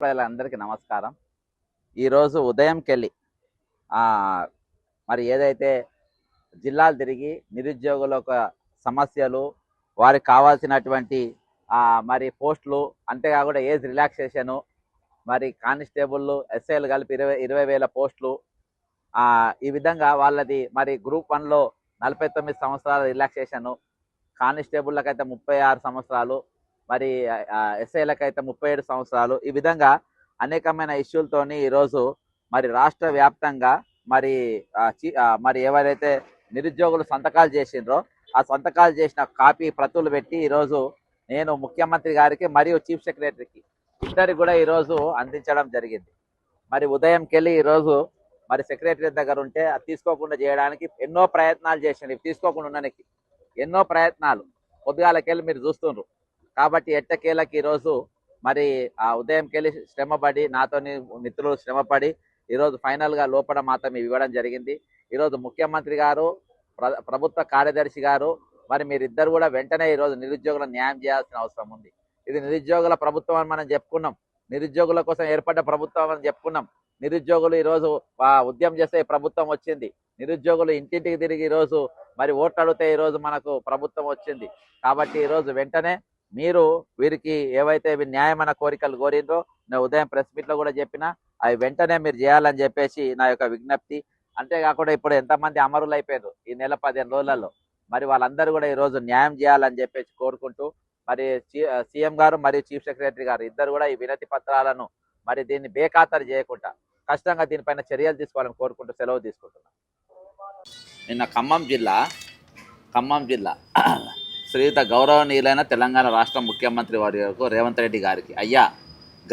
ప్రజలందరికీ నమస్కారం. ఈరోజు ఉదయంకెళ్ళి మరి ఏదైతే జిల్లాలు తిరిగి నిరుద్యోగుల యొక్క సమస్యలు, వారికి కావాల్సినటువంటి మరి పోస్టులు, అంతేకాకుండా ఏజ్ రిలాక్సేషను, మరి కానిస్టేబుళ్ళు, ఎస్ఐలు కలిపి 20,000 పోస్టులు, ఈ విధంగా వాళ్ళది మరి గ్రూప్ 1లో 49 సంవత్సరాల రిలాక్సేషను, కానిస్టేబుళ్ళకైతే 36 సంవత్సరాలు, మరి ఎస్ఐలకైతే 37 సంవత్సరాలు. ఈ విధంగా అనేకమైన ఇష్యూలతోని ఈరోజు మరి రాష్ట్ర వ్యాప్తంగా మరి ఎవరైతే నిరుద్యోగులు సంతకాలు చేసిండ్రో ఆ సంతకాలు చేసిన కాపీ ప్రతులు పెట్టి ఈరోజు నేను ముఖ్యమంత్రి గారికి మరియు చీఫ్ సెక్రటరీకి ఇద్దరికి కూడా ఈరోజు అందించడం జరిగింది. మరి ఉదయంకెళ్ళి ఈరోజు మరి సెక్రటరీ దగ్గర ఉంటే అది తీసుకోకుండా చేయడానికి ఎన్నో ప్రయత్నాలు చేసిండు. తీసుకోకుండా ఉండడానికి ఎన్నో ప్రయత్నాలు పొద్దుగాలకెళ్ళి మీరు చూస్తుండ్రు. కాబట్టి ఎట్టకేళ్ళకి ఈరోజు మరి ఉదయంకెళ్ళి శ్రమపడి నాతోని మిత్రులు శ్రమపడి ఈరోజు ఫైనల్గా లోపల మాత్రం ఇవ్వడం జరిగింది. ఈరోజు ముఖ్యమంత్రి గారు, ప్రభుత్వ కార్యదర్శి గారు, మరి మీరిద్దరు కూడా వెంటనే ఈరోజు నిరుద్యోగులకు న్యాయం చేయాల్సిన అవసరం ఉంది. ఇది నిరుద్యోగుల ప్రభుత్వం అని మనం చెప్పుకున్నాం, నిరుద్యోగుల కోసం ఏర్పడ్డ ప్రభుత్వం అని చెప్పుకున్నాం. నిరుద్యోగులు ఈరోజు ఉద్యమం చేస్తే ప్రభుత్వం వచ్చింది. నిరుద్యోగులు ఇంటింటికి తిరిగి ఈరోజు మరి ఓట్లు అడిగితే ఈరోజు మనకు ప్రభుత్వం వచ్చింది. కాబట్టి ఈరోజు వెంటనే మీరు వీరికి ఏవైతే న్యాయమైన కోరికలు కోరిందో నేను ఉదయం ప్రెస్ మీట్లో కూడా చెప్పిన అవి వెంటనే మీరు చేయాలని చెప్పేసి నా యొక్క విజ్ఞప్తి. అంతేకాకుండా ఇప్పుడు ఎంతమంది అమరులు అయిపోయారు ఈ నెల 15 రోజులలో, మరి వాళ్ళందరూ కూడా ఈరోజు న్యాయం చేయాలని చెప్పేసి కోరుకుంటూ మరి సీఎం గారు మరియు చీఫ్ సెక్రటరీ గారు ఇద్దరు కూడా ఈ వినతి పత్రాలను మరి దీన్ని బేఖాతరు చేయకుండా ఖచ్చితంగా దీనిపైన చర్యలు తీసుకోవాలని కోరుకుంటూ సెలవు తీసుకుంటున్నాను. నిన్న ఖమ్మం జిల్లా శ్రీయుత గౌరవనీయులైన తెలంగాణ రాష్ట్ర ముఖ్యమంత్రి వర్యులకు రేవంత్ రెడ్డి గారికి, అయ్యా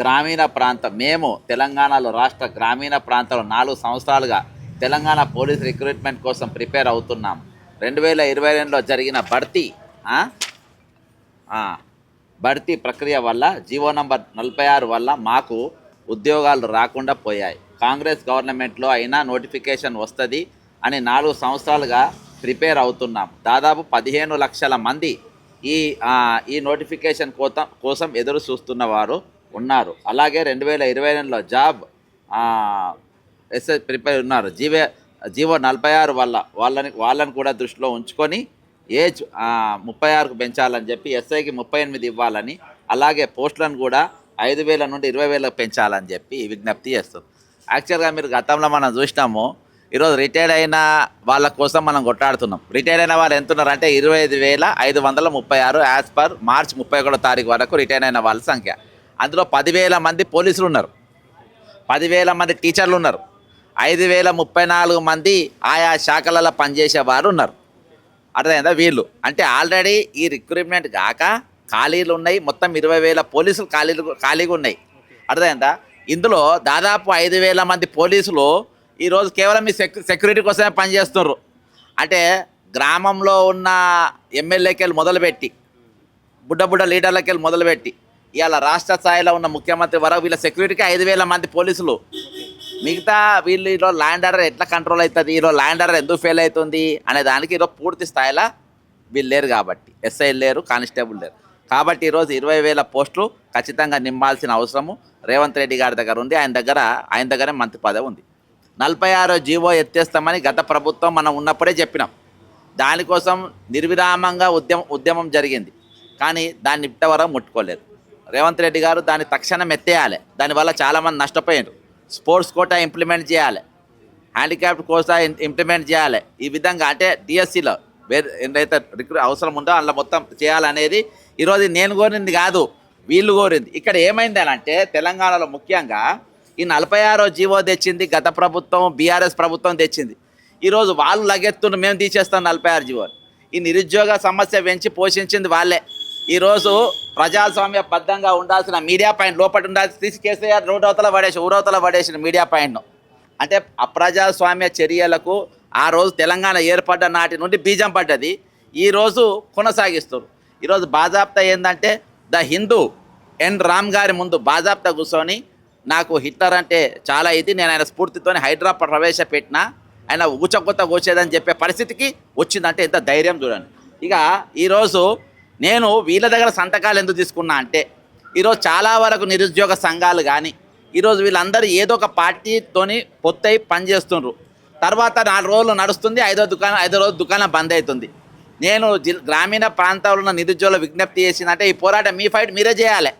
గ్రామీణ ప్రాంతం, మేము తెలంగాణలో రాష్ట్ర గ్రామీణ ప్రాంతంలో 4 సంవత్సరాలుగా తెలంగాణ పోలీస్ రిక్రూట్మెంట్ కోసం ప్రిపేర్ అవుతున్నాం. 2022లో జరిగిన భర్తీ ప్రక్రియ వల్ల జీవో నంబర్ 46 వల్ల మాకు ఉద్యోగాలు రాకుండా పోయాయి. కాంగ్రెస్ గవర్నమెంట్లో అయినా నోటిఫికేషన్ వస్తుంది అని 4 సంవత్సరాలుగా ప్రిపేర్ అవుతున్నాం. దాదాపు 15 లక్షల మంది ఈ నోటిఫికేషన్ కోసం ఎదురు చూస్తున్న వారు ఉన్నారు. అలాగే 2022లో జాబ్ ప్రిపేర్ ఉన్నారు. జీవో 46 వల్ల వాళ్ళని కూడా దృష్టిలో ఉంచుకొని ఏజ్ 36కు పెంచాలని చెప్పి ఎస్ఐకి 38 ఇవ్వాలని, అలాగే పోస్టులను కూడా 5,000 నుండి 20,000 పెంచాలని చెప్పి విజ్ఞప్తి చేస్తుంది. యాక్చువల్గా మీరు గతంలో మనం చూసినాము, ఈరోజు రిటైర్డ్ అయిన వాళ్ళ కోసం మనం కొట్లాడుతున్నాం. రిటైర్డ్ అయిన వాళ్ళు ఎంత ఉన్నారంటే 25,536 యాజ్ పర్ మార్చి 31వ తారీఖు వరకు రిటైర్డ్ అయిన వాళ్ళ సంఖ్య. అందులో 10,000 మంది పోలీసులు ఉన్నారు, 10,000 మంది టీచర్లు ఉన్నారు, 5,034 మంది ఆయా శాఖలలో పనిచేసేవారు ఉన్నారు. అర్థమైందా? వీళ్ళు అంటే ఆల్రెడీ ఈ రిక్రూట్మెంట్ కాక ఖాళీలు ఉన్నాయి. మొత్తం 20,000 పోలీసులు ఖాళీగా ఉన్నాయి. అర్థమైందా? ఇందులో దాదాపు 5,000 మంది పోలీసులు ఈరోజు కేవలం మీ సెక్యూరిటీ కోసమే పనిచేస్తున్నారు. అంటే గ్రామంలో ఉన్న ఎమ్మెల్యేకెళ్ళి మొదలుపెట్టి బుడ్డ లీడర్లకెళ్ళి మొదలుపెట్టి ఇవాళ రాష్ట్ర స్థాయిలో ఉన్న ముఖ్యమంత్రి వరకు వీళ్ళ సెక్యూరిటీకి 5,000 మంది పోలీసులు. మిగతా వీళ్ళు ఈరోజు ల్యాండ్ ఆర్డర్ ఎట్లా కంట్రోల్ అవుతుంది, ఈరోజు ల్యాండ్ ఆర్డర్ ఎందుకు ఫెయిల్ అవుతుంది అనే దానికి ఈరోజు పూర్తి స్థాయిలో వీళ్ళు లేరు. కాబట్టి ఎస్ఐలు లేరు, కానిస్టేబుల్ లేరు. కాబట్టి ఈరోజు 20,000 పోస్టులు ఖచ్చితంగా నింపాల్సిన అవసరము రేవంత్ రెడ్డి గారి దగ్గర ఉంది. ఆయన దగ్గరే మంత్రి పదవి ఉంది. 46 జీవో ఎత్తేస్తామని గత ప్రభుత్వం మనం ఉన్నప్పుడే చెప్పినాం. దానికోసం నిర్విరామంగా ఉద్యమం జరిగింది. కానీ దాన్ని ఇంతవరకు ముట్టుకోలేదు. రేవంత్ రెడ్డి గారు దాన్ని తక్షణం ఎత్తేయాలి. దానివల్ల చాలామంది నష్టపోయారు. స్పోర్ట్స్ కోటా ఇంప్లిమెంట్ చేయాలి, హ్యాండిక్యాప్డ్ కోటా ఇంప్లిమెంట్ చేయాలి. ఈ విధంగా అంటే డిఎస్సిలో ఏదైతే అవసరం ఉందో అందులో మొత్తం చేయాలనేది ఈరోజు నేను కోరింది కాదు, వీళ్ళు కోరింది. ఇక్కడ ఏమైంది అని అంటే తెలంగాణలో ముఖ్యంగా ఈ 46 జీవో తెచ్చింది గత ప్రభుత్వం, బీఆర్ఎస్ ప్రభుత్వం తెచ్చింది. ఈరోజు వాళ్ళు లగెత్తును మేము తీసేస్తాం 46 జీవోలు. ఈ నిరుద్యోగ సమస్య పెంచి పోషించింది వాళ్ళే. ఈరోజు ప్రజాస్వామ్యబద్ధంగా ఉండాల్సిన మీడియా పాయింట్ లోపల ఉండాల్సి తీసి కేసీఆర్ ఊరవతల పడేసిన మీడియా పాయింట్ను. అంటే అప్రజాస్వామ్య చర్యలకు ఆ రోజు తెలంగాణ ఏర్పడ్డ నాటి నుండి బీజం పడ్డది. ఈరోజు కొనసాగిస్తారు. ఈరోజు బాజాప్తా ఏంటంటే ద హిందూ ఎన్ రామ్ గారి ముందు బాజాప్తా కూర్చొని నాకు హిట్లర్ అంటే చాలా ఇది, నేను ఆయన స్ఫూర్తితో హైడ్రా ప్రవేశపెట్టినా ఆయన ఊచకొత్త కోసేదని చెప్పే పరిస్థితికి వచ్చిందంటే ఎంత ధైర్యం చూడండి. ఇక ఈరోజు నేను వీళ్ళ దగ్గర సంతకాలు ఎందుకు తీసుకున్నా అంటే ఈరోజు చాలా వరకు నిరుద్యోగ సంఘాలు కానీ ఈరోజు వీళ్ళందరూ ఏదో ఒక పార్టీతోని పొత్తై పనిచేస్తుండ్రు. తర్వాత 4 రోజులు నడుస్తుంది, ఐదో రోజు దుకాణం బంద్ అవుతుంది. నేను గ్రామీణ ప్రాంతాల్లో ఉన్న నిరుద్యోగుల విజ్ఞప్తి చేసిందంటే ఈ పోరాటం మీ ఫైట్ మీరే చేయాలి,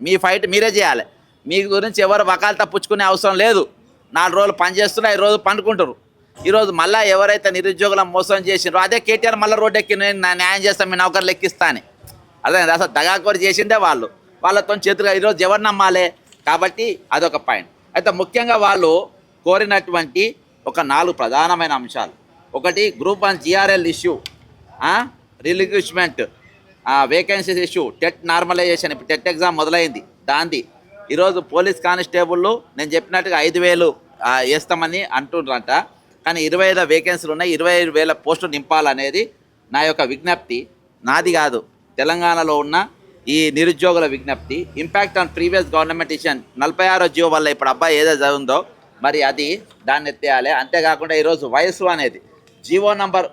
మీ ఫైట్ మీరే చేయాలి. మీ గురించి ఎవరు వకాలు తప్పించుకునే అవసరం లేదు. 4 రోజులు పని చేస్తున్నా 5 రోజులు పండుకుంటారు. ఈరోజు మళ్ళీ ఎవరైతే నిరుద్యోగులను మోసం చేసినారో అదే కేటీఆర్ మళ్ళీ రోడ్డు ఎక్కి నేను న్యాయం చేస్తాను, మీ నౌకర్లు ఎక్కిస్తా అని. అదే అసలు దగాకోరి చేసిందే వాళ్ళు. వాళ్ళతో చేతులుగా ఈరోజు ఎవరు నమ్మాలి? కాబట్టి అదొక పాయింట్. అయితే ముఖ్యంగా వాళ్ళు కోరినటువంటి ఒక 4 ప్రధానమైన అంశాలు. ఒకటి group 1 GRL issue, relinquishment, vacancies issue, TET normalization. ఇప్పుడు టెట్ ఎగ్జామ్ మొదలైంది దాంది. ఈరోజు పోలీస్ కానిస్టేబుల్లో నేను చెప్పినట్టుగా 5,000 వేస్తామని అంటుండ్రంట. కానీ 25,000 వేకెన్సీలు ఉన్నాయి, 25,000 పోస్టులు నింపాలనేది నా యొక్క విజ్ఞప్తి. నాది కాదు, తెలంగాణలో ఉన్న ఈ నిరుద్యోగుల విజ్ఞప్తి. ఇంపాక్ట్ ఆన్ ప్రీవియస్ గవర్నమెంట్ ఇషన్ 46వ జియో వల్ల ఇప్పుడు అబ్బాయి ఏదైతే ఉందో మరి అది దాన్ని ఎత్తేయాలి. అంతేకాకుండా ఈరోజు వయసు అనేది జియో నంబర్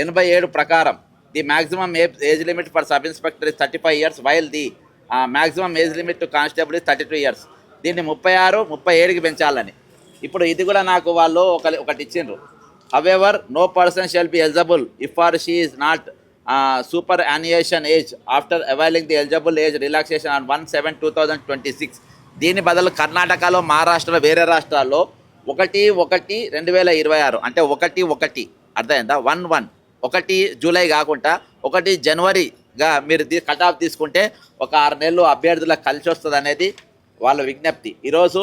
87 ప్రకారం the maximum age limit for sub inspector is 35 years while the maximum age limit to constable is 32 years. దీన్ని 36, 37కి పెంచాలని. ఇప్పుడు ఇది కూడా నాకు వాళ్ళు ఒకటి ఇచ్చిండ్రు. However no person shall be eligible if or she is not superannuation age after availing the eligible age relaxation on 1/7/2026. దీని బదులు కర్ణాటకలో, మహారాష్ట్రలో, వేరే రాష్ట్రాల్లో 1/1/2026 అంటే 1/1 అర్థమైందా? 1 జూలై కాకుండా 1 జనవరిగా మీరు కట్ ఆఫ్ తీసుకుంటే ఒక 6 నెలలు అభ్యర్థులకు కలిసి వస్తుంది అనేది వాళ్ళ విజ్ఞప్తి. ఈరోజు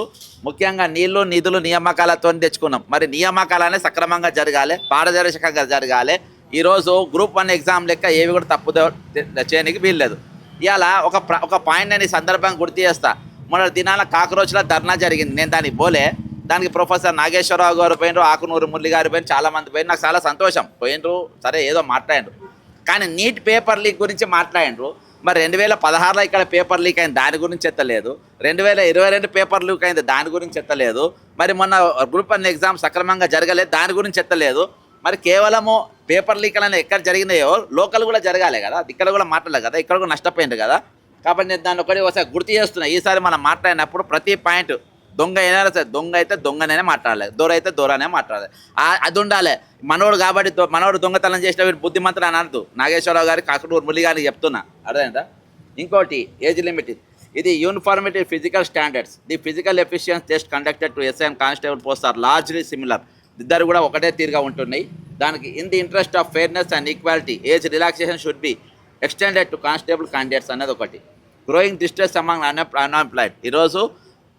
ముఖ్యంగా నీళ్లు నిధులు నియామకాలతో తెచ్చుకున్నాం. మరి నియామకాలనే సక్రమంగా జరగాలి, పారదర్శకంగా జరగాలి. ఈరోజు గ్రూప్ 1 ఎగ్జామ్ లెక్క ఏవి కూడా తప్పు చేయడానికి వీల్లేదు. ఇవాళ ఒక పాయింట్ నేను ఈ సందర్భంగా గుర్తు చేస్తా. మొన్న దినాల కాకరోచ్ల ధర్నా జరిగింది. నేను దానికి పోలే. దానికి ప్రొఫెసర్ నాగేశ్వరరావు గారు పోయినరు, ఆకునూరు మురళి గారు పోయిన చాలామంది పోయిన. నాకు చాలా సంతోషం పోయినరు. సరే ఏదో మాట్లాడినరు. కానీ నీట్ పేపర్ లీక్ గురించి మాట్లాడినరు. మరి 2016లో ఇక్కడ పేపర్ లీక్ అయింది, దాని గురించి ఎత్తలేదు. 2022 పేపర్ లీక్ అయింది, దాని గురించి ఎత్తలేదు. మరి మొన్న గ్రూప్ 1 ఎగ్జామ్ సక్రమంగా జరగలేదు, దాని గురించి ఎత్తలేదు. మరి కేవలము పేపర్ లీక్ అనేది ఎక్కడ జరిగినాయో లోకల్ కూడా జరగాలి కదా, ఇక్కడ కూడా మాట్లాడలేదు కదా, ఇక్కడ కూడా నష్టపోయింది కదా. కాబట్టి నేను దాన్ని ఒకసారి గుర్తు చేస్తున్నా. ఈసారి మనం మాట్లాడినప్పుడు ప్రతి పాయింట్ దొంగ అయినా సరే దొంగ అయితే దొంగనే మాట్లాడాలి, దొర అయితే దొరనే మాట్లాడాలి. అది ఉండాలి. మనోడు కాబట్టి మనోడు దొంగతనం చేసిన వీడు బుద్ధిమంతుడు అని అనద్దు. నాగేశ్వరరావు గారికి, కాకటూరు మురళి గారికి చెప్తున్నా, అర్థమైందా? ఇంకోటి ఏజ్ లిమిట్. ఇది uniformity physical standards. The physical efficiency test conducted to SI and constable post are largely similar. ఇద్దరు కూడా ఒకటే తీరుగా ఉంటున్నాయి. దానికి in the interest of fairness and equality age relaxation should be extended to constable candidates అనేది ఒకటి. Growing distress among unemployed. ఈరోజు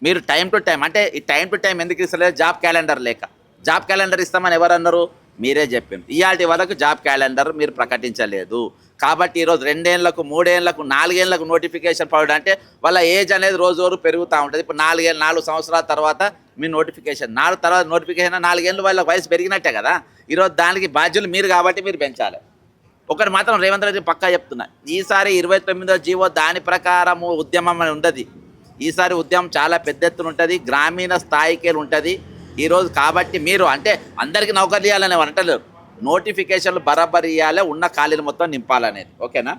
మీరు టైం టు టైం, అంటే ఈ టైం టు టైం ఎందుకు ఇస్తలేదు? జాబ్ క్యాలెండర్ లేక. జాబ్ క్యాలెండర్ ఇస్తామని ఎవరు అన్నారు? మీరే చెప్పింది. ఇవాళ వరకు జాబ్ క్యాలెండర్ మీరు ప్రకటించలేదు. కాబట్టి ఈరోజు 2 ఏళ్లకు 3 ఏళ్లకు 4 ఏళ్లకు నోటిఫికేషన్ పడడం అంటే వాళ్ళ ఏజ్ అనేది రోజు పెరుగుతూ ఉంటుంది. ఇప్పుడు 4 సంవత్సరాల తర్వాత మీ నోటిఫికేషన్, 4 తర్వాత నోటిఫికేషన్ 4 ఏళ్ళు వాళ్ళ వయసు పెరిగినట్టే కదా. ఈరోజు దానికి బాధ్యులు మీరు కాబట్టి మీరు పెంచాలి. ఒకటి మాత్రం రేవంత్ రెడ్డి పక్కా చెప్తున్నా, ఈసారి 29వ జీవో దాని ప్రకారము ఉద్యమం అని ఉండదు. ఈసారి ఉద్యమం చాలా పెద్ద ఎత్తున ఉంటుంది, గ్రామీణ స్థాయికి ఉంటుంది ఈరోజు. కాబట్టి మీరు అంటే అందరికీ నౌకర్లు ఇవ్వాలని అంటలేరు, నోటిఫికేషన్లు బరాబర్ ఇవ్వాలి, ఉన్న ఖాళీలు మొత్తం నింపాలనేది. ఓకేనా?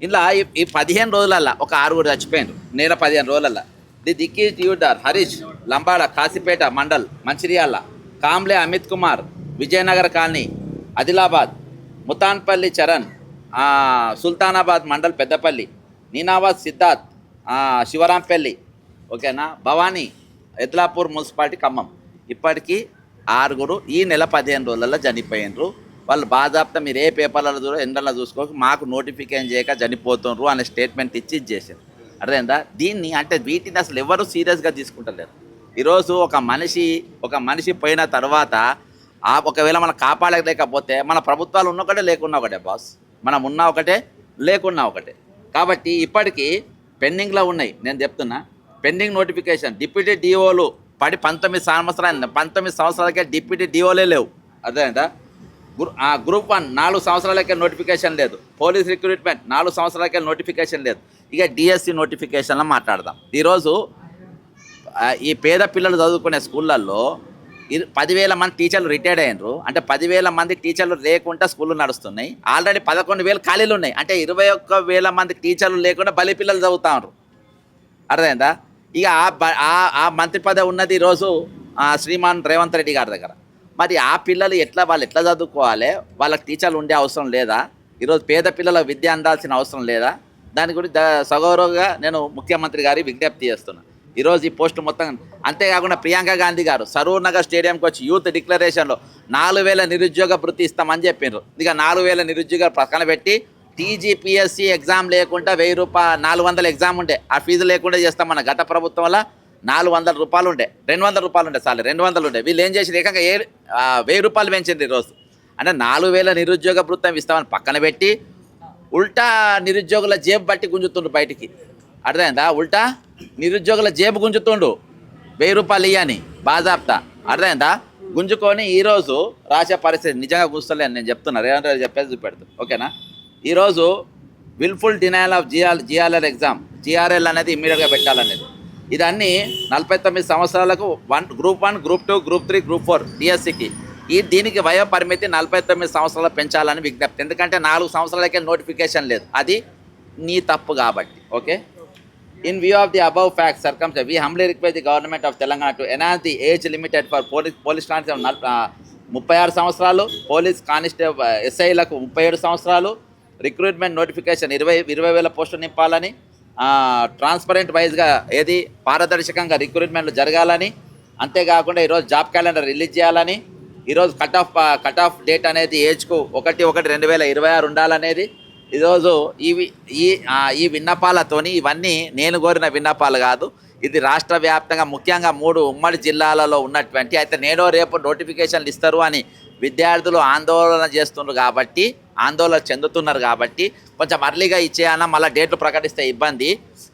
ఇలా ఈ 15 రోజులల్లో ఒక 6 చచ్చిపోయారు. నేను 15 రోజులల్లో ది దిక్కీ ట్యూడర్ హరీష్, లంబాడ, కాసిపేట మండల్, మంచిర్యాల, కాంబ్లే అమిత్ కుమార్, విజయనగర్ కాలనీ, ఆదిలాబాద్, ముతాన్పల్లి చరణ్, సుల్తానాబాద్ మండల్ పెద్దపల్లి, నీనాబాద్ సిద్ధార్థ్, శివరాంపల్లి, ఓకేనా, భవానీ, ఎద్లాపూర్ మున్సిపాలిటీ ఖమ్మం. ఇప్పటికీ 6 ఈ నెల 15 రోజులలో చనిపోయినరు. వాళ్ళు బాధాప్త మీరు ఏ పేపర్లలో ఎండల్లో చూసుకోక మాకు నోటిఫికేషన్ చేయక చనిపోతున్నారు అనే స్టేట్మెంట్ ఇచ్చి ఇచ్చేసారు. అర్థమైందా? దీన్ని అంటే వీటిని అసలు ఎవరు సీరియస్గా తీసుకుంటలేరు. ఈరోజు ఒక మనిషి పోయిన తర్వాత ఒకవేళ మనం కాపాడలేకపోతే మన ప్రభుత్వాలు ఉన్న ఒకటే లేకున్నా ఒకటే బాస్, మనం ఉన్న ఒకటే లేకున్నా ఒకటే. కాబట్టి ఇప్పటికీ పెండింగ్లో ఉన్నాయి. నేను చెప్తున్నా, పెండింగ్ నోటిఫికేషన్ డిప్యూటీ డిఓలు పడి 19 సంవత్సరాలు, 19 సంవత్సరాలకే డిప్యూటీ డిఓలే లేవు. అర్థమైందా? గ్రూప్ 1 4 సంవత్సరాలకే నోటిఫికేషన్ లేదు. పోలీస్ రిక్రూట్మెంట్ 4 సంవత్సరాలకే నోటిఫికేషన్ లేదు. ఇక డిఎస్సి నోటిఫికేషన్లో మాట్లాడదాం. ఈరోజు ఈ పేద పిల్లలు చదువుకునే స్కూళ్ళల్లో 10,000 మంది టీచర్లు రిటైర్డ్ అయినరు. అంటే 10,000 మంది టీచర్లు లేకుండా స్కూళ్ళు నడుస్తున్నాయి. ఆల్రెడీ 11,000 ఖాళీలు ఉన్నాయి. అంటే 21,000 మంది టీచర్లు లేకుండా బలి పిల్లలు చదువుతారు. అర్థమైందా? ఇక ఆ మంత్రి పదవి ఉన్నది ఈరోజు శ్రీమాన్ రేవంత్ రెడ్డి గారి దగ్గర. మరి ఆ పిల్లలు వాళ్ళు ఎట్లా చదువుకోవాలి? వాళ్ళకి టీచర్లు ఉండే అవసరం లేదా? ఈరోజు పేద పిల్లల విద్య అందాల్సిన అవసరం లేదా? దాని గురించి సగౌరవంగా నేను ముఖ్యమంత్రి గారి విజ్ఞప్తి చేస్తున్నాను. ఈరోజు ఈ పోస్టు మొత్తం. అంతేకాకుండా ప్రియాంక గాంధీ గారు సరూర్ నగర్ స్టేడియంకి వచ్చి యూత్ డిక్లరేషన్లో 4,000 నిరుద్యోగ భృతి ఇస్తామని చెప్పిండ్రు. ఇక 4,000 నిరుద్యోగ పక్కన పెట్టి టీజీపీఎస్సీ ఎగ్జామ్ లేకుండా 1,000 రూపాయలు 400 ఎగ్జామ్ ఉండే ఆ ఫీజు లేకుండా చేస్తామన్న గత ప్రభుత్వం వల్ల 400 రూపాయలు ఉండే 200 రూపాయలు ఉండే చాలు 200 ఉండే. వీళ్ళు ఏం చేసి ఏకంగా 1,000 రూపాయలు పెంచింది ఈరోజు. అంటే 4,000 నిరుద్యోగ భృతం ఇస్తామని పక్కన పెట్టి ఉల్టా నిరుద్యోగుల జేబు బట్టి గుంజుతుండ్రు బయటికి. అర్థమైందా? ఉల్టా నిరుద్యోగుల జేబు గుంజుతుండు 1,000 రూపాయలు ఇయ్యని బాజాప్తా. అర్థమైందా? గుంజుకొని ఈరోజు రాసే పరిస్థితి నిజంగా గుస్తలేని నేను చెప్తున్నా. రేవంత్ రెడ్డి చెప్పేది చూపెడుతుంది. ఓకేనా? ఈరోజు wilful denial of GRL exam, GRL అనేది ఇమ్మీడియట్గా పెట్టాలనేది. ఇదన్నీ 49 సంవత్సరాలకు గ్రూప్ 1, గ్రూప్ 2, గ్రూప్ 3, గ్రూప్ 4 డిఎస్సికి దీనికి వయో పరిమితి 49 సంవత్సరాలు పెంచాలని విజ్ఞప్తి. ఎందుకంటే 4 సంవత్సరాలకే నోటిఫికేషన్ లేదు. అది నీ తప్పు కాబట్టి. Okay. In view of the above facts, circumstances, we humbly request the government of Telangana to enhance the age limited for police constables 36 సంవత్సరాలు, పోలీస్ కానిస్టేబుల్ ఎస్ఐలకు 37 సంవత్సరాలు, రిక్రూట్మెంట్ నోటిఫికేషన్ 20,000 పోస్టులు నింపాలని, ట్రాన్స్పరెంట్ వైజ్గా పారదర్శకంగా రిక్రూట్మెంట్లు జరగాలని, అంతేకాకుండా ఈరోజు జాబ్ క్యాలెండర్ రిలీజ్ చేయాలని, ఈరోజు కట్ ఆఫ్ డేట్ అనేది ఏజ్కు 1/1/2026 ఉండాలనేది ఈరోజు ఈ విన్నపాలతోని, ఇవన్నీ నేను కోరిన విన్నపాలు కాదు. ఇది రాష్ట్ర వ్యాప్తంగా ముఖ్యంగా 3 ఉమ్మడి జిల్లాలలో ఉన్నటువంటి, అయితే నేడో రేపు నోటిఫికేషన్లు ఇస్తారు అని విద్యార్థులు ఆందోళన చేస్తున్నారు కాబట్టి, ఆందోళన చెందుతున్నారు కాబట్టి కొంచెం అర్లీగా ఇచ్చేయన్నా మళ్ళీ డేట్లు ప్రకటిస్తే ఇబ్బంది.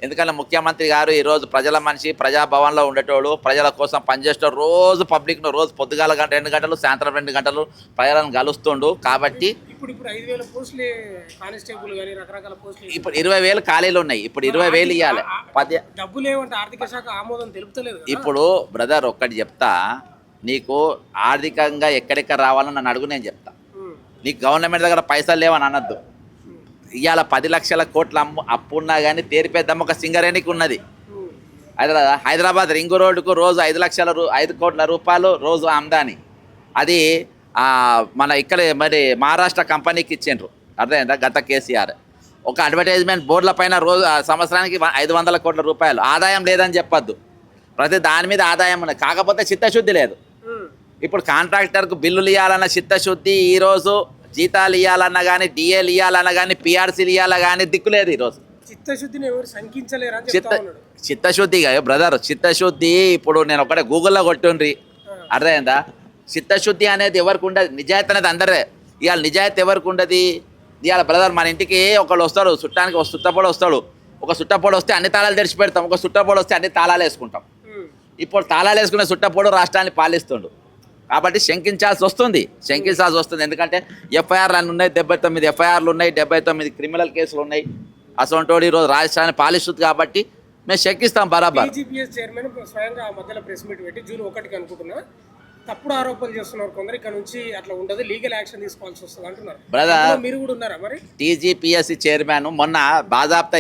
ఎందుకంటే ముఖ్యమంత్రి గారు ఈరోజు ప్రజల మనిషి, ప్రజాభవన్లో ఉండేటోడు, ప్రజల కోసం పనిచేసేటోడు, రోజు పబ్లిక్ను రోజు పొద్దుగాల 2 గంటలు సాయంత్రం 2 గంటలు ప్రజలను కలుస్తుండు. కాబట్టి ఇప్పుడు 5,000 పోస్టులు కానిస్టేబుల్ కానీ రకరకాల పోస్టులు, ఇప్పుడు 20,000 ఖాళీలు ఉన్నాయి. ఇప్పుడు 20,000 ఇవ్వాలి. డబ్బులు ఏమంటే ఆర్థిక శాఖ ఆమోదం తెలుపుతలేదు. ఇప్పుడు బ్రదర్ ఒక్కటి చెప్తా, నీకు ఆర్థికంగా ఎక్కడెక్కడ రావాలని నన్ను అడుగు, నేను చెప్తా. నీకు గవర్నమెంట్ దగ్గర పైసలు లేవని అనద్దు. ఇవాళ 10 లక్షల కోట్ల అప్పున్నా కానీ తేరిపేద్దాం ఒక సింగరేణికి ఉన్నది. హైదరాబాద్ రింగ్ రోడ్డుకు రోజు 5 కోట్ల రూపాయలు రోజు ఆమ్దాని. అది మన ఇక్కడ మరి మహారాష్ట్ర కంపెనీకి ఇచ్చిండ్రు. అర్థమైందా? గత కేసీఆర్ ఒక అడ్వర్టైజ్మెంట్ బోర్డుల పైన రోజు సంవత్సరానికి 500 కోట్ల రూపాయలు ఆదాయం లేదని చెప్పొద్దు. ప్రతి దాని మీద ఆదాయం ఉన్నది, కాకపోతే చిత్తశుద్ధి లేదు. ఇప్పుడు కాంట్రాక్టర్కు బిల్లులు ఇవ్వాలన్న చిత్తశుద్ధి, ఈరోజు జీతాలు ఇవ్వాలన్నా కానీ, డిఏలు ఇవ్వాలన్నా కానీ, పిఆర్సీలు ఇవ్వాలన్నా కానీ దిక్కులేదు. ఈరోజు చిత్తశుద్ధిని ఎవరు శంకించలేరు. చిత్తశుద్ధి బ్రదర్, చిత్తశుద్ధి ఇప్పుడు నేను ఒకటే గూగుల్లో కొట్టుండ్రి. అర్థమైందా? చిత్తశుద్ధి అనేది ఎవరికి ఉండదు, నిజాయితీ అనేది అందరే. ఇవాళ నిజాయితీ ఎవరికి ఉండదు? ఇవాళ బ్రదర్ మన ఇంటికి ఒకళ్ళు వస్తాడు, చుట్టానికి ఒక చుట్టపోడు వస్తాడు. ఒక చుట్టపోడు వస్తే అన్ని తాళాలు తెరిచి పెడతాం, ఒక చుట్టపోడు వస్తే అన్ని తాళాలు వేసుకుంటాం. ఇప్పుడు తాళాలు వేసుకునే చుట్టపోడు రాష్ట్రాన్ని పాలిస్తుండు. కాబట్టి శంకించాల్సి వస్తుంది. ఎందుకంటే ఎఫ్ఐఆర్లు అన్నీ ఉన్నాయి, 79 ఎఫ్ఐఆర్లు ఉన్నాయి, 79 క్రిమినల్ కేసులు ఉన్నాయి. అసలు ఈరోజు రాష్ట్రాన్ని పాలిస్తుంది కాబట్టి మేము శంకిస్తాం బరాబర్. టీజీపీఎస్ చైర్మన్ స్వయంగా మధ్యలో ప్రెస్ మీట్ పెట్టి జూన్ 1కి అనుకుంటున్నా తప్పుడు ఆరోపణలు చేస్తున్నారు కొందరు. ఇక్కడ నుంచి అట్లా ఉండదు, లీగల్ యాక్షన్ తీసుకోవాల్సి వస్తుంది అంటున్నారు. బ్రదర్ మీరు కూడా ఉన్నారా మరి? టీజీపీఎస్సీ చైర్మన్ మొన్న బాజాప్తా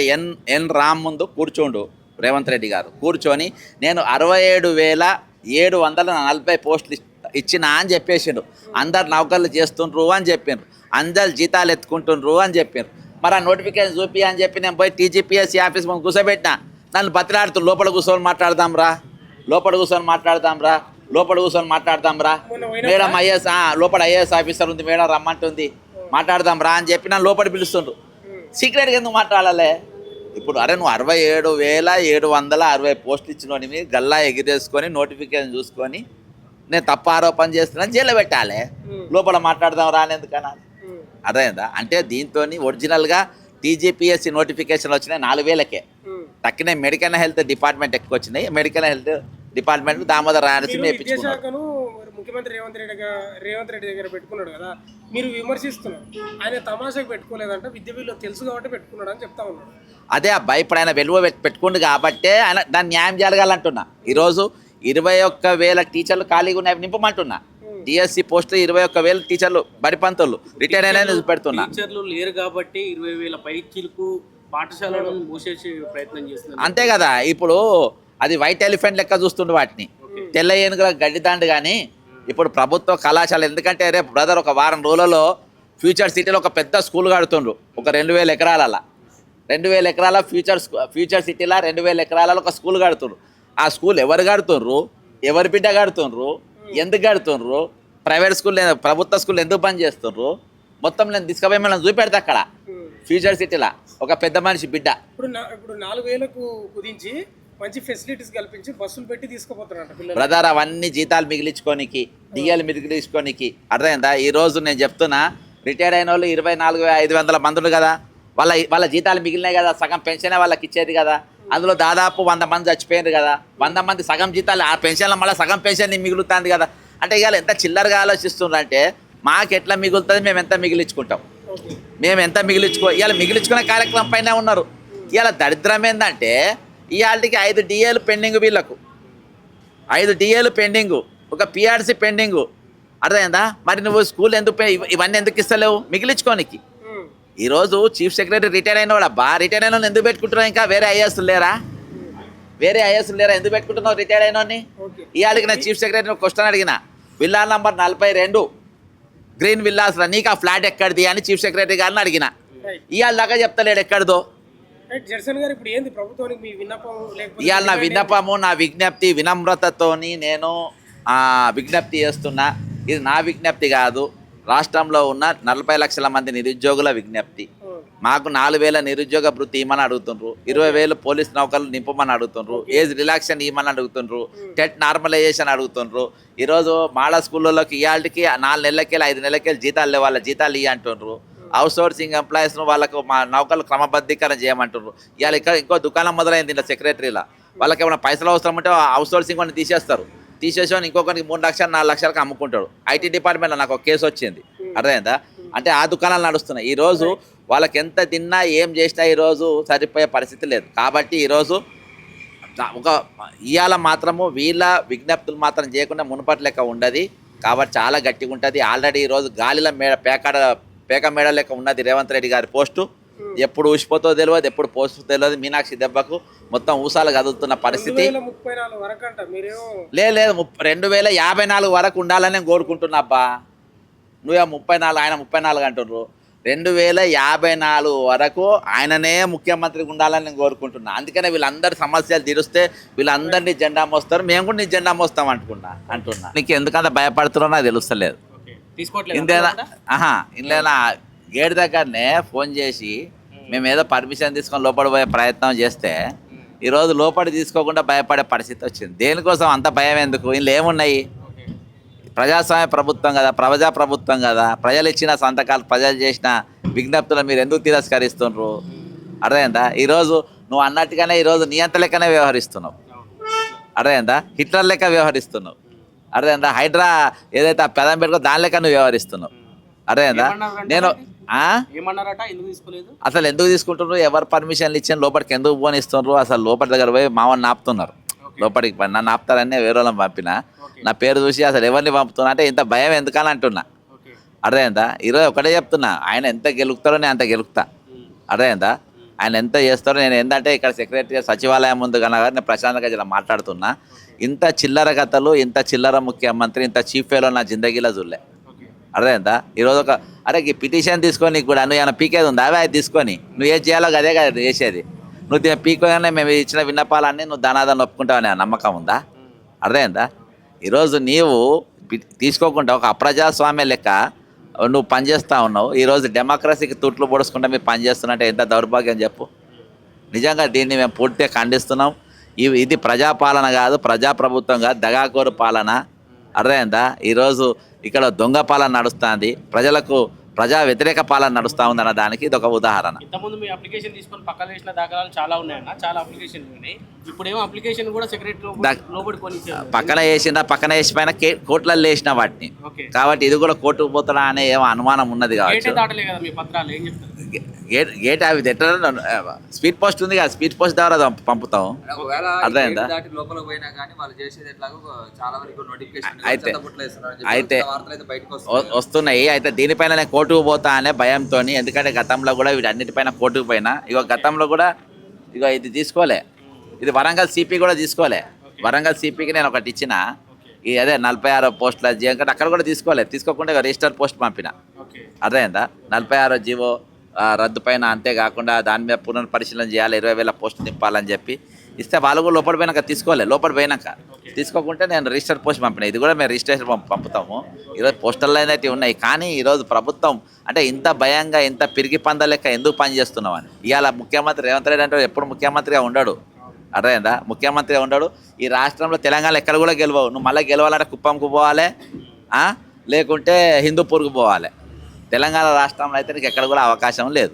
ఎన్ రామ్ ముందు కూర్చోండు రేవంత్ రెడ్డి గారు. కూర్చొని నేను 67,740 పోస్టులు ఇచ్చినా అని చెప్పేసిండ్రు. అందరు నౌకర్లు చేస్తుండ్రు అని చెప్పిండ్రు, అందరు జీతాలు ఎత్తుకుంటుండ్రు అని చెప్పిండ్రు. మరి ఆ నోటిఫికేషన్ చూపి అని చెప్పి నేను పోయి టీజీపీఎస్సీ ఆఫీస్ ముందు కూర్చోబెట్టినా. నన్ను బతిలాడుతూ లోపల కూర్చొని మాట్లాడదాం రా మేడం, లోపల ఐఏఎస్ ఆఫీసర్ ఉంది మేడం రమ్మంటుంది, మాట్లాడదాం రా అని చెప్పి నన్ను లోపల పిలుస్తుండ్రు. సీక్రెట్గా ఎందుకు మాట్లాడాలి? ఇప్పుడు అరే నువ్వు 67,760 పోస్టులు ఇచ్చినోని గల్లా ఎగిరేసుకొని నోటిఫికేషన్ చూసుకొని నేను తప్పు ఆరోపణ చేస్తున్నాను జైల్లో పెట్టాలి, లోపల మాట్లాడదాం రానేందుకన్నా. అర్థమైందా? అంటే దీంతో ఒరిజినల్గా టీజీపీఎస్సీ నోటిఫికేషన్ వచ్చినాయి 4,000కే. తక్కినాయి మెడికల్ హెల్త్ డిపార్ట్మెంట్ ఎక్కువ వచ్చినాయి. Medical health department Damodar Rayalaseema విద్యాశాఖను ముఖ్యమంత్రి రేవంత్ రెడ్డి దగ్గర పెట్టుకున్నాడు కదా, మీరు విమర్శిస్తున్నారు. ఆయన తమాషాకు పెట్టుకోలేదంట, విద్య వీళ్ళు తెలుసు కాబట్టి పెట్టుకున్నాడు అని చెప్తా ఉన్నాడు. అదే అబ్బాయి ఇప్పుడు ఆయన వెలువ పెట్టుకుండు కాబట్టే ఆయన దాన్ని న్యాయం జరగాలంటున్నా. ఈరోజు 21,000 టీచర్లు ఖాళీగా ఉన్నాయి నింపమంటున్నా. డిఎస్సి పోస్టులు 21,000 టీచర్లు బడిపంతులు రిటైర్ అయినా పెడుతున్నా. టీచర్లు లేరు కాబట్టి 20,000 పైచీలకు పాఠశాలను మూసేసే ప్రయత్నం చేస్తున్నారు. అంతే కదా, ఇప్పుడు అది వైట్ ఎలిఫెంట్ లెక్క చూస్తుండే వాటిని, తెల్ల ఏనుగుల గడ్డి దండు. కానీ ఇప్పుడు ప్రభుత్వ కళాశాల ఎందుకంటే రేపు బ్రదర్ ఒక వారం రోజులలో ఫ్యూచర్ సిటీలో ఒక పెద్ద స్కూల్ కడుతుండ్రు. ఒక 2,000 ఎకరాల 2,000 ఎకరాల ఫ్యూచర్ సిటీలో 2,000 ఎకరాలలో ఒక స్కూల్ కడుతుండ్రు. ఆ స్కూల్ ఎవరు కడుతుండ్రు, ఎవరి బిడ్డ కడుతుండ్రు, ఎందుకు కడుతుండ్రు, ప్రైవేట్ స్కూల్ ప్రభుత్వ స్కూల్ ఎందుకు బంద్ చేస్తుండ్రు, మొత్తం నేను తీసుకుపోయి మనం చూపెడతా అక్కడ ఫ్యూచర్ సిటీలో ఒక పెద్ద మనిషి బిడ్డ. ఇప్పుడు 4,000కు కుదించి మంచి ఫెసిలిటీస్ కల్పించి బస్సులు పెట్టి తీసుకుపోతారంట పిల్లలు. బ్రదర్ అవన్నీ జీతాలు మిగిలించుకోనికి, డిఎల్ మిగిలించుకోనికి అర్థమైందా? ఈరోజు నేను చెప్తున్నా, రిటైర్ అయిన వాళ్ళు 24,500 మందులు కదా, వాళ్ళ జీతాలు మిగిలినాయి కదా, సగం పెన్షనే వాళ్ళకి ఇచ్చేది కదా. అందులో దాదాపు 100 మంది చచ్చిపోయారు కదా, 100 మంది సగం జీతాలు ఆ పెన్షన్లో మళ్ళీ సగం పెన్షన్ మిగులుతుంది కదా. అంటే ఇవాళ ఎంత చిల్లరగా ఆలోచిస్తున్నారంటే మాకు ఎట్లా మిగులుతుంది, మేము ఎంత మిగిలించుకుంటాం, మేము ఎంత ఇవాళ మిగిలించుకునే కార్యక్రమం పైన ఉన్నారు. ఇవాళ దరిద్రం ఏంటంటే ఇవాళకి 5 డిఏలు పెండింగ్, వీళ్ళకు 5 డిఏలు పెండింగు, ఒక పిఆర్సీ పెండింగు. అర్థమైందా? మరి నువ్వు స్కూల్ ఎందుకు ఇవన్నీ ఎందుకు ఇస్తలేవు మిగిలించుకోనికి? ఈరోజు చీఫ్ సెక్రటరీ రిటైర్ అయిన వాడు రిటైర్ అయిన ఎందుకు పెట్టుకుంటున్నావు? ఇంకా వేరే ఐఏఎస్లు లేరా? ఎందుకు పెట్టుకుంటున్నావు రిటైర్ అయిన వాడిని? ఇవాళకి నేను చీఫ్ సెక్రటరీ క్వశ్చన్ అడిగిన, విల్లా నంబర్ 42 గ్రీన్ విల్లాస్ నీకు ఆ ఫ్లాట్ ఎక్కడిది అని చీఫ్ సెక్రటరీ గారిని అడిగిన. ఇవాళ దాకా చెప్తలేడు ఎక్కడిదో. ఇవాళ నా విన్నపము, నా విజ్ఞప్తి, వినమ్రతతోని నేను విజ్ఞప్తి చేస్తున్నా. ఇది నా విజ్ఞప్తి కాదు, రాష్ట్రంలో ఉన్న 40 లక్షల మంది నిరుద్యోగుల విజ్ఞప్తి. మాకు 4,000 నిరుద్యోగ భృతి ఇవ్వమని అడుగుతుండ్రు, 20,000 పోలీస్ నౌకర్లు నింపమని అడుగుతుండ్రు, ఏజ్ రిలాక్షన్ ఇవ్వమని అడుగుతుండ్రు, టెట్ నార్మలైజేషన్ అడుగుతుండ్రు. ఈరోజు మాడా స్కూళ్ళలోకి ఇవాళకి 4 నెలలకి 5 నెలలకి జీతాలు లేవు, వాళ్ళ జీతాలు ఇవ్వ అంటుండ్రు. అవుట్ సోర్సింగ్ ఎంప్లాయీస్ను వాళ్ళకు మా నౌకర్లు క్రమబద్ధీకరణ చేయమంటుండ్రు. ఇవాళ ఇక్కడ ఇంకో దుకాణం మొదలైంది ఇలా సెక్రటరీలా, వాళ్ళకి ఏమైనా పైసలు అవసరం ఉంటే అవుట్ సోర్సింగ్ అని తీసేస్తారు. తీసేసి ఇంకొకరికి 3 లక్షలు 4 లక్షలకు అమ్ముకుంటాడు. ఐటీ డిపార్ట్మెంట్లో నాకు ఒక కేసు వచ్చింది, అర్థమైందా? అంటే ఆ దుకాణాలు నడుస్తున్నాయి. ఈరోజు వాళ్ళకి ఎంత తిన్నా ఏం చేసినా ఈరోజు సరిపోయే పరిస్థితి లేదు. కాబట్టి ఈరోజు ఇవాళ మాత్రము వీళ్ళ విజ్ఞప్తులు మాత్రం చేయకుండా మునుపటి లెక్క ఉండదు. కాబట్టి చాలా గట్టిగా ఉంటుంది. ఆల్రెడీ ఈరోజు గాలిలో పేక మేడ లెక్క ఉన్నది రేవంత్ రెడ్డి గారి పోస్టు. ఎప్పుడు ఊసిపోతో తెలియదు, ఎప్పుడు పోస్ట్ తెలియదు. మీనాక్షి దెబ్బకు మొత్తం ఊసాలు కదులుతున్న పరిస్థితి. లేదు 2054 వరకు ఉండాలని నేను కోరుకుంటున్నా. అబ్బా నువ్వే 34, ఆయన 34 అంటున్నారు. 2054 వరకు ఆయననే ముఖ్యమంత్రికి ఉండాలని నేను కోరుకుంటున్నా. అందుకనే వీళ్ళందరి సమస్యలు తీరుస్తే వీళ్ళందరినీ జెండా మోస్తారు, మేము కూడా నీ జెండా మోస్తాం అంటున్నా. నీకు ఎందుకంత భయపడుతున్నా నాకు తెలుస్తలేదు. ఇందులో గేట్ దగ్గరనే ఫోన్ చేసి మేము ఏదో పర్మిషన్ తీసుకొని లోపల పోయే ప్రయత్నం చేస్తే ఈరోజు లోపల తీసుకోకుండా భయపడే పరిస్థితి వచ్చింది. దేనికోసం అంత భయం ఎందుకు? ఇందులో ఏమున్నాయి? ప్రజాస్వామ్య ప్రభుత్వం కదా, ప్రజాప్రభుత్వం కదా, ప్రజలు ఇచ్చిన సంతకాలు, ప్రజలు చేసిన విజ్ఞప్తులు మీరు ఎందుకు తిరస్కరిస్తున్నారు? అర్థమైందా? ఈరోజు నువ్వు అన్నట్టుగానే ఈరోజు నియంత్రణ లెక్కనే వ్యవహరిస్తున్నావు. అర్థమైందా? హిట్లర్ లెక్క వ్యవహరిస్తున్నావు. అర్థమైందా? హైడ్రా ఏదైతే ఆ పెదం పెట్టుకో దాని లెక్క నువ్వు వ్యవహరిస్తున్నావు. అర్థమైందా? నేను అసలు ఎందుకు తీసుకుంటున్నారు? ఎవరు పర్మిషన్లు ఇచ్చిన లోపలికి ఎందుకు పోనిస్తున్నారు? అసలు లోపలి దగ్గర పోయి మామని నాపుతున్నారు. లోపలికి నన్ను ఆపుతారని వేరే వాళ్ళని పంపిన, నా పేరు చూసి అసలు ఎవరిని పంపుతున్నా అంటే ఇంత భయం ఎందుకని అంటున్నా. అర్థమైందా? ఈరోజు ఒకటే చెప్తున్నా, ఆయన ఎంత గెలుపుతారో నేను అంత గెలుపుతా. అర్థమైందా? ఆయన ఎంత చేస్తారో నేను ఏంటంటే ఇక్కడ సెక్రటరీ సచివాలయం ముందు కన్నా నేను ప్రశాంతంగా ఇలా మాట్లాడుతున్నా. ఇంత చిల్లర కథలు, ఇంత చిల్లర ముఖ్యమంత్రి, ఇంత చీఫ్ ఫెలో నా జిందగీలో చూడలే. అర్థమైందా? ఈరోజు ఒక ఈ పిటిషన్ తీసుకొని కూడా నువ్వు ఏమైనా పీకేది ఉందా? అవి తీసుకొని నువ్వు ఏం చేయాలో అదే కదా చేసేది. నువ్వు పీకోగానే మేము ఇచ్చిన విన్నపాలన్నీ నువ్వు దానాదాన్ని ఒప్పుకుంటావని నమ్మకం ఉందా? అర్థమైందా? ఈరోజు నీవు తీసుకోకుండా ఒక అప్రజాస్వామ్య లెక్క నువ్వు పనిచేస్తూ ఉన్నావు. ఈరోజు డెమోక్రసీకి తుట్లు పొడుచుకుంటే మీరు పనిచేస్తున్నట్టే ఎంత దౌర్భాగ్యం చెప్పు. నిజంగా దీన్ని మేము పూర్తిగా ఖండిస్తున్నాం. ఇది ప్రజాపాలన కాదు, ప్రజాప్రభుత్వం కాదు, దగాకోరు పాలన. అర్థమైందా? ఈరోజు ఇక్కడ దొంగ పాలన నడుస్తుంది. ప్రజా వ్యతిరేక పాలన నడుస్తూ ఉందన్న దానికి ఇది ఒక ఉదాహరణ. ఇంతకుముందు మీ అప్లికేషన్ తీసుకొని పక్కన వేసిన దాఖలాలు చాలా ఉన్నాయన్న, చాలా అప్లికేషన్లు ఉన్నాయి. ఇప్పుడేమో అప్లికేషన్ కూడా సెక్రటరీ లోబడి కొని పక్కన వేసిపోయిన కోర్టులలో వేసిన వాటిని, ఓకే. కాబట్టి ఇది కూడా కోర్టుకు పోతాడా అనే ఏమో అనుమానం ఉన్నది కావచ్చు. గేటే దాటలే కదా మీ పత్రాలు, ఏం చెప్తారు? గేట్ అవి స్పీడ్ పోస్ట్ ఉంది కదా, స్పీడ్ పోస్ట్ ద్వారా పంపుతాం. అర్థమైందా? అయితే వస్తున్నాయి. అయితే దీనిపైన నేను కోర్టుకు పోతా అనే భయంతో, ఎందుకంటే గతంలో కూడా వీటన్నిటిపైన కోర్టుకు పోయినా, గతంలో కూడా ఇది తీసుకోలే, ఇది వరంగల్ సిపి కూడా తీసుకోలే. వరంగల్ సిపికి నేను ఒకటి ఇచ్చిన, అదే 46 పోస్టుల ఎందుకంటే అక్కడ కూడా తీసుకోకుండా రిజిస్టర్ పోస్ట్ పంపిన. అర్థమైందా? 46 జీవో రద్దు పైన, అంతేకాకుండా దాని మీద పునఃపరిశీలన చేయాలి, 20,000 పోస్టులు నింపాలని చెప్పి ఇస్తే వాళ్ళు కూడా లోపల పోయినాక తీసుకోకుంటే నేను రిజిస్టర్ పోస్ట్ పంపిన. ఇది కూడా మేము రిజిస్ట్రేషన్ పంపుతాము. ఈరోజు పోస్టర్లు అనేవి ఉన్నాయి, కానీ ఈరోజు ప్రభుత్వం అంటే ఇంత భయంగా, ఇంత పిరికి పంద లెక్క ఎందుకు పనిచేస్తున్నామని. ఇవాళ ముఖ్యమంత్రి రేవంత్ రెడ్డి అంటే ఎప్పుడు ముఖ్యమంత్రిగా ఉండడు. అర్థమైందా? ముఖ్యమంత్రిగా ఉండడు. ఈ రాష్ట్రంలో తెలంగాణ ఎక్కడ కూడా గెలవవు. నువ్వు మళ్ళీ గెలవాలంటే కుప్పంకు పోవాలి, లేకుంటే హిందూపూర్కు పోవాలి. తెలంగాణ రాష్ట్రంలో అయితే నీకు ఎక్కడ కూడా అవకాశం లేదు.